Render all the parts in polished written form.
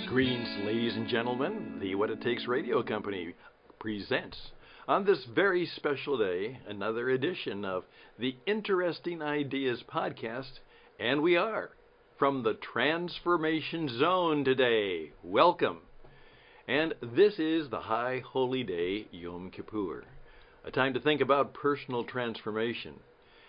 Greetings, ladies and gentlemen. The What It Takes Radio Company presents, on this very special day, another edition of the Interesting Ideas podcast, and we are from the Transformation Zone today. Welcome. And this is the High Holy Day, Yom Kippur, a time to think about personal transformation.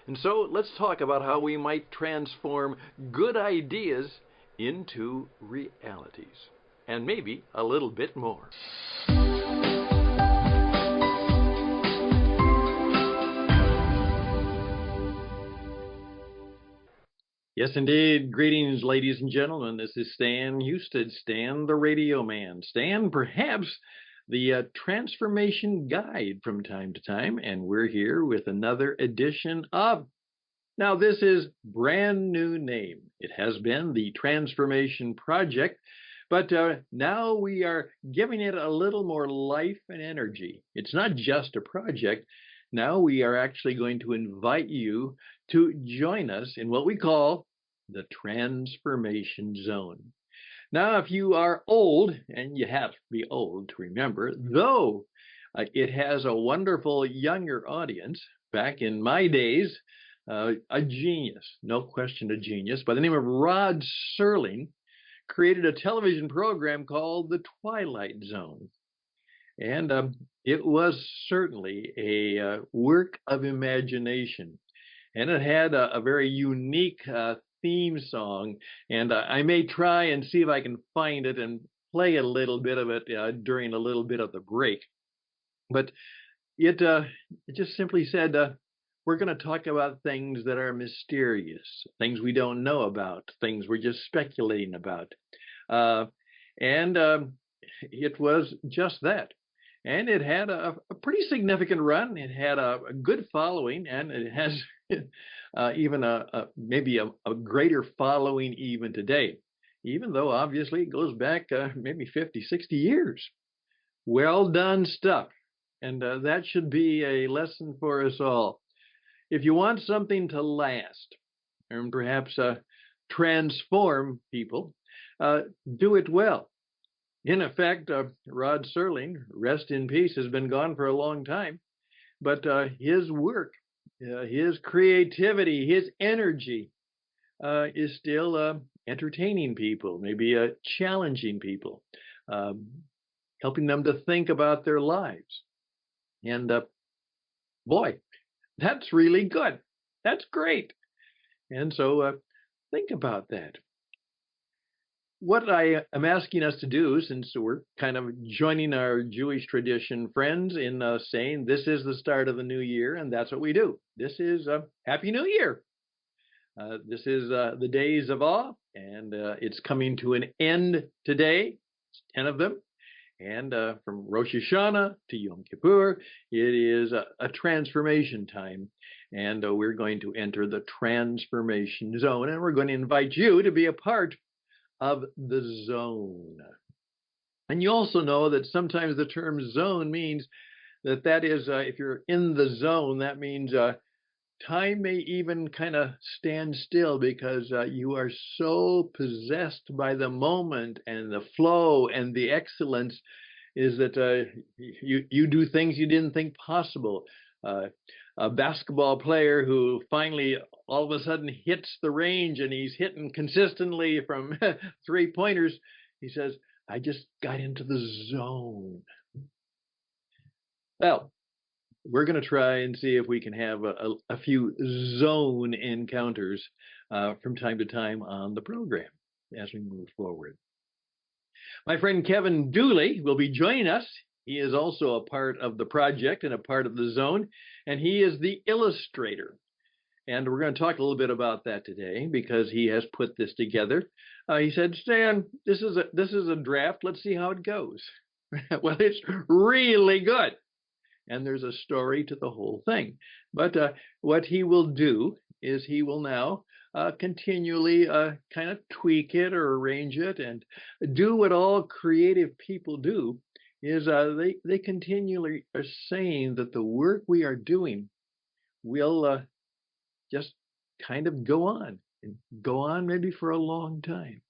And so let's talk about how we might transform good ideas into realities, and maybe a little bit more. Yes, indeed. Greetings, ladies and gentlemen. This is Stan Husted, Stan the Radio Man. Stan, perhaps the transformation guide from time to time, and we're here with another edition of, now this is brand new name. It has been the Transformation Project, but now we are giving it a little more life and energy. It's not just a project. Now we are actually going to invite you to join us in what we call the Transformation Zone. Now, if you are old, and you have to be old to remember, though it has a wonderful younger audience, back in my days, a genius, no question a genius, by the name of Rod Serling, created a television program called The Twilight Zone. And it was certainly a work of imagination. And it had a very unique theme song. And I may try and see if I can find it and play a little bit of it during a little bit of the break. But it just simply said, we're going to talk about things that are mysterious, things we don't know about, things we're just speculating about. And it was just that. And it had a pretty significant run. It had a good following, and it has even maybe a greater following even today, even though obviously it goes back maybe 50, 60 years. Well done stuff. And that should be a lesson for us all. If you want something to last, and perhaps transform people, do it well. In effect, Rod Serling, rest in peace, has been gone for a long time, but his work, his creativity, his energy is still entertaining people, maybe challenging people, helping them to think about their lives. And boy, that's really good. That's great. And so think about that. What I am asking us to do, since we're kind of joining our Jewish tradition friends in saying this is the start of the new year, and that's what we do. This is Happy New Year. This is the days of awe, and it's coming to an end today. It's 10 of them. And from Rosh Hashanah to Yom Kippur, it is a transformation time. And we're going to enter the transformation zone. And we're going to invite you to be a part of the zone. And you also know that sometimes the term zone means that is, if you're in the zone, that means time may even kind of stand still because you are so possessed by the moment and the flow and the excellence is that you do things you didn't think possible. A basketball player who finally all of a sudden hits the range and he's hitting consistently from three-pointers, he says, I just got into the zone. Well, we're going to try and see if we can have a few zone encounters from time to time on the program as we move forward. My friend Kevin Dooley will be joining us. He is also a part of the project and a part of the zone, and he is the illustrator. And we're going to talk a little bit about that today because he has put this together. He said, Stan, this is a draft. Let's see how it goes. Well, it's really good. And there's a story to the whole thing. But what he will do is he will now continually kind of tweak it or arrange it and do what all creative people do is they continually are saying that the work we are doing will just kind of go on and go on maybe for a long time.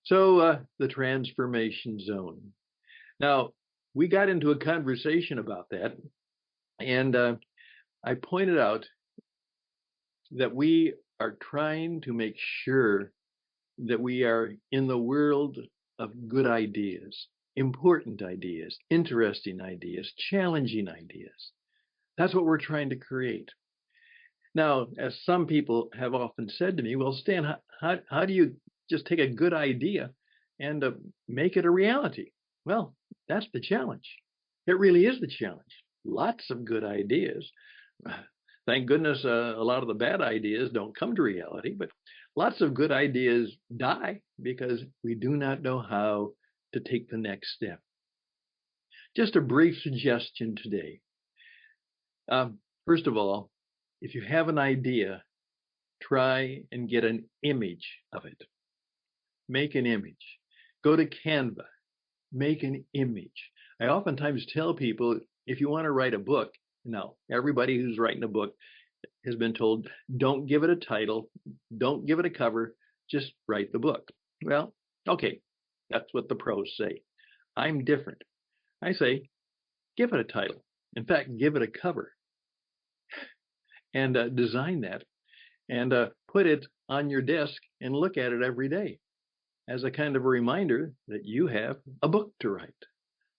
So, the transformation zone. Now, we got into a conversation about that, and I pointed out that we are trying to make sure that we are in the world of good ideas, important ideas, interesting ideas, challenging ideas. That's what we're trying to create. Now, as some people have often said to me, well, Stan, how do you just take a good idea and make it a reality? Well, that's the challenge. It really is the challenge. Lots of good ideas. Thank goodness a lot of the bad ideas don't come to reality, but lots of good ideas die because we do not know how to take the next step. Just a brief suggestion today. First of all, if you have an idea, try and get an image of it. Make an image. Go to Canva. Make an image. I oftentimes tell people, if you want to write a book, now everybody who's writing a book has been told, don't give it a title, don't give it a cover, just write the book. Well, okay, that's what the pros say. I'm different. I say, give it a title. In fact, give it a cover and design that and put it on your desk and look at it every day as a kind of a reminder that you have a book to write,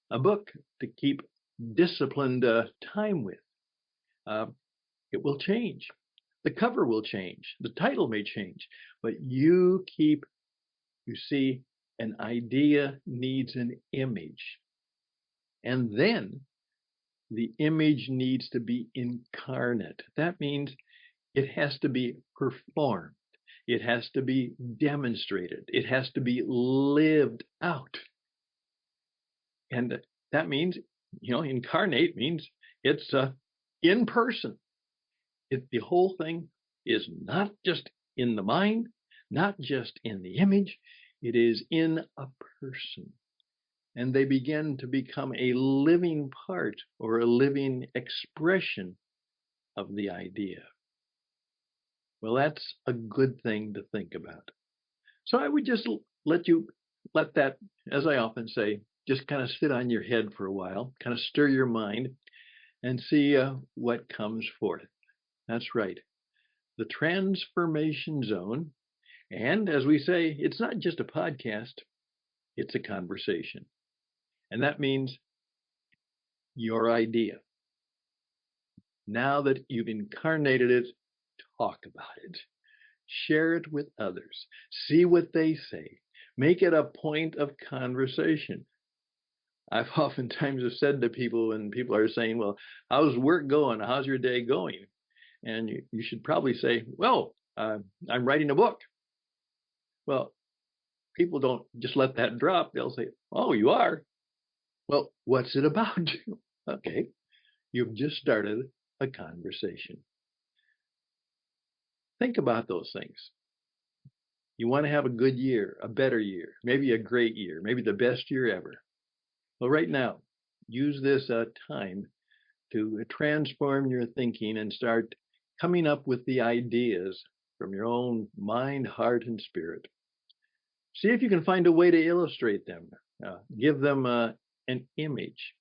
a book to keep disciplined time with. It will change. The cover will change. The title may change, but you see, an idea needs an image. And then the image needs to be incarnate. That means it has to be performed. It has to be demonstrated. It has to be lived out. And that means, incarnate means it's in person. The whole thing is not just in the mind, not just in the image, it is in a person. And they begin to become a living part or a living expression of the idea. Well, that's a good thing to think about. So I would just let that, as I often say, just kind of sit on your head for a while, kind of stir your mind and see what comes forth. That's right. The transformation zone. And as we say, it's not just a podcast, it's a conversation. And that means your idea. Now that you've incarnated it, talk about it. Share it with others. See what they say. Make it a point of conversation. I've oftentimes have said to people when people are saying, well, how's work going? How's your day going? And you should probably say, well, I'm writing a book. Well, people don't just let that drop. They'll say, oh, you are? Well, what's it about? Okay, you've just started a conversation. Think about those things. You want to have a good year, a better year, maybe a great year, maybe the best year ever. Well, right now, use this time to transform your thinking and start coming up with the ideas from your own mind, heart, and spirit. See if you can find a way to illustrate them. Give them an image.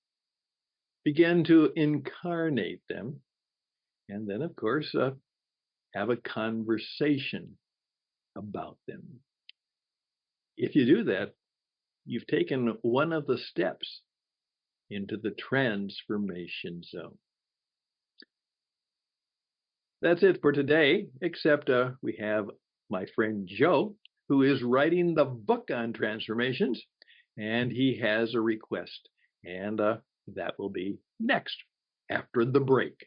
Begin to incarnate them. And then, of course, have a conversation about them. If you do that, you've taken one of the steps into the transformation zone. That's it for today, except we have my friend Joe, who is writing the book on transformations, and he has a request, and that will be next, after the break.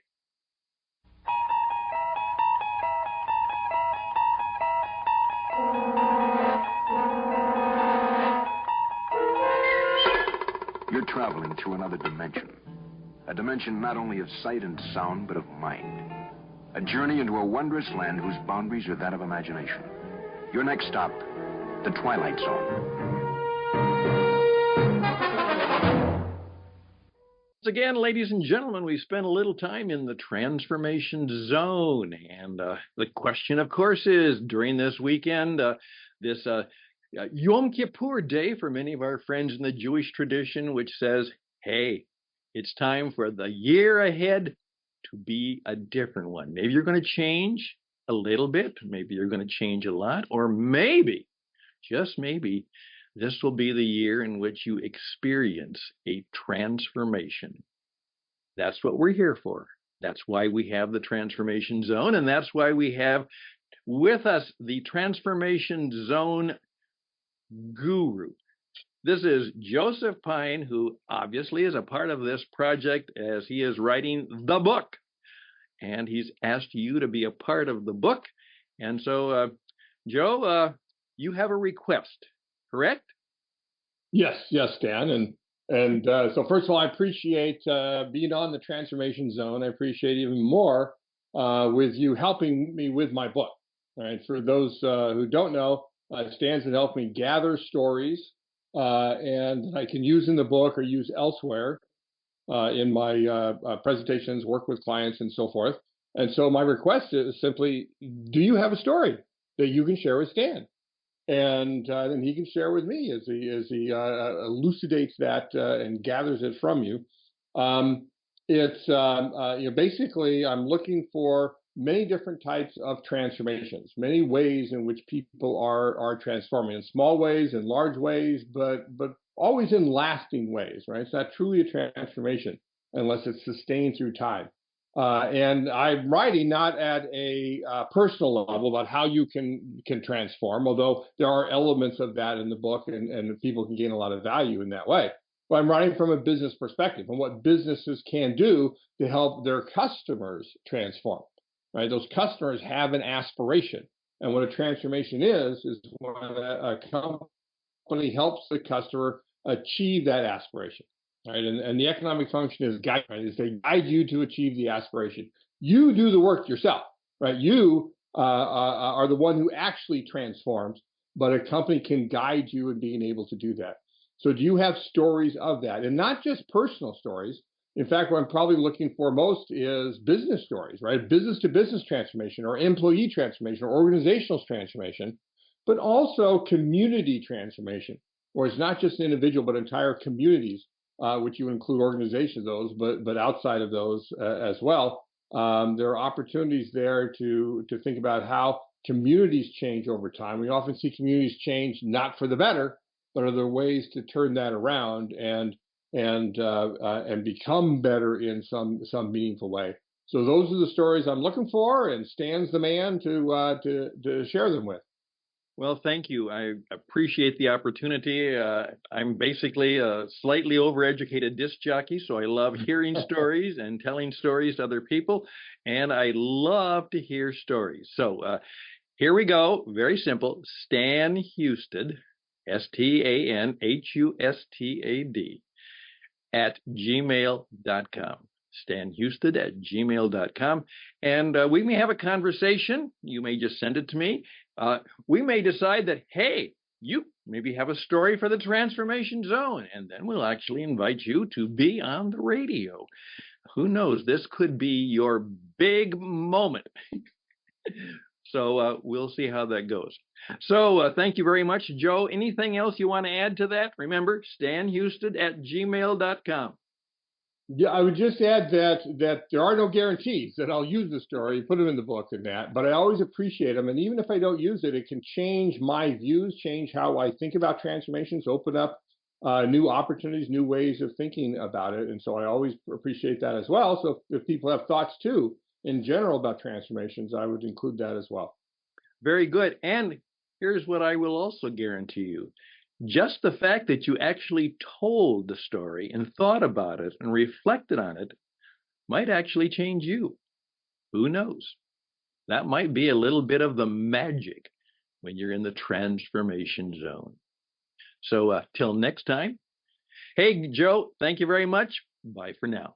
You're traveling through another dimension. A dimension not only of sight and sound, but of mind. A journey into a wondrous land whose boundaries are that of imagination. Your next stop, the Twilight Zone. Once again, ladies and gentlemen, we spent a little time in the transformation zone. And the question, of course, is during this weekend, this Yom Kippur Day for many of our friends in the Jewish tradition, which says, hey, it's time for the year ahead to be a different one. Maybe you're going to change a little bit, maybe you're going to change a lot, or maybe, just maybe, this will be the year in which you experience a transformation. That's what we're here for. That's why we have the Transformation Zone, and that's why we have with us the Transformation Zone guru. This is Joseph Pine, who obviously is a part of this project as he is writing the book. And he's asked you to be a part of the book. And so, Joe, you have a request, correct? Yes, Dan. So first of all, I appreciate being on the Transformation Zone. I appreciate even more with you helping me with my book. All right. For those who don't know, Stan's been helping me gather stories and I can use in the book or use elsewhere in my presentations, work with clients, and so forth. And so my request is simply, do you have a story that you can share with Stan? And then he can share with me as he elucidates that and gathers it from you. Basically I'm looking for many different types of transformations, many ways in which people are transforming in small ways, in large ways, but always in lasting ways, right? It's not truly a transformation unless it's sustained through time. And I'm writing not at a personal level about how you can transform, although there are elements of that in the book, and people can gain a lot of value in that way. But I'm writing from a business perspective and what businesses can do to help their customers transform. Right? Those customers have an aspiration, and what a transformation is when a company helps the customer achieve that aspiration. Right? And the economic function is guide, right? Is they guide you to achieve the aspiration. You do the work yourself, right? You are the one who actually transforms, but a company can guide you in being able to do that. So do you have stories of that? And not just personal stories. In fact, what I'm probably looking for most is business stories, right? Business to business transformation or employee transformation or organizational transformation, but also community transformation, where it's not just an individual, but entire communities, which you include organizations, those, but outside of those as well. There are opportunities there to think about how communities change over time. We often see communities change not for the better, but are there ways to turn that around and become better in some meaningful way. So those are the stories I'm looking for, and Stan's the man to share them with. Well, thank you. I appreciate the opportunity. I'm basically a slightly overeducated disc jockey, so I love hearing stories and telling stories to other people, and I love to hear stories. So here we go. Very simple. Stan Hustad, StanHustad at gmail.com. StanHustad@gmail.com. And we may have a conversation. You may just send it to me. We may decide that, hey, you maybe have a story for the Transformation Zone, and then we'll actually invite you to be on the radio. Who knows? This could be your big moment. So we'll see how that goes. So thank you very much, Joe. Anything else you want to add to that? Remember, StanHustad@gmail.com. Yeah, I would just add that there are no guarantees that I'll use the story, put them in the book and that, but I always appreciate them. And even if I don't use it, it can change my views, change how I think about transformations, open up new opportunities, new ways of thinking about it. And so I always appreciate that as well. So if people have thoughts too, in general about transformations, I would include that as well. Very good. And here's what I will also guarantee you. Just the fact that you actually told the story and thought about it and reflected on it might actually change you. Who knows? That might be a little bit of the magic when you're in the Transformation Zone. So till next time. Hey, Joe, thank you very much. Bye for now.